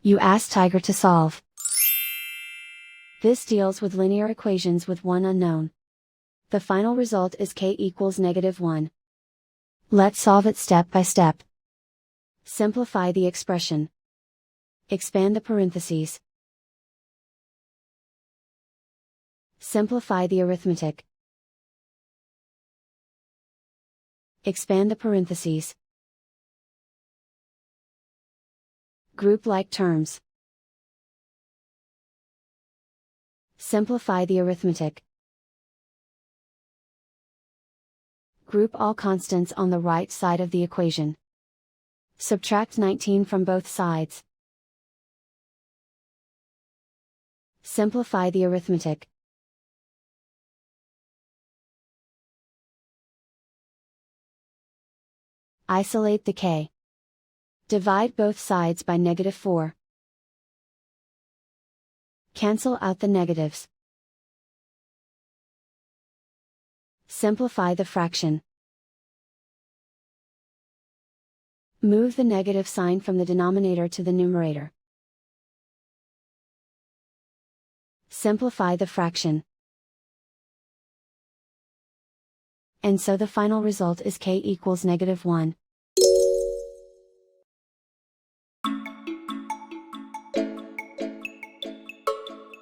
You ask Tiger to solve. This deals with linear equations with one unknown. The final result is k equals -1. Let's solve it step by step. Simplify the expression. Expand the parentheses. Simplify the arithmetic. Expand the parentheses. Group like terms. Simplify the arithmetic. Group all constants on the right side of the equation. Subtract 19 from both sides. Simplify the arithmetic. Isolate the k. Divide both sides by -4. Cancel out the negatives. Simplify the fraction. Move the negative sign from the denominator to the numerator. Simplify the fraction. And so the final result is k equals -1.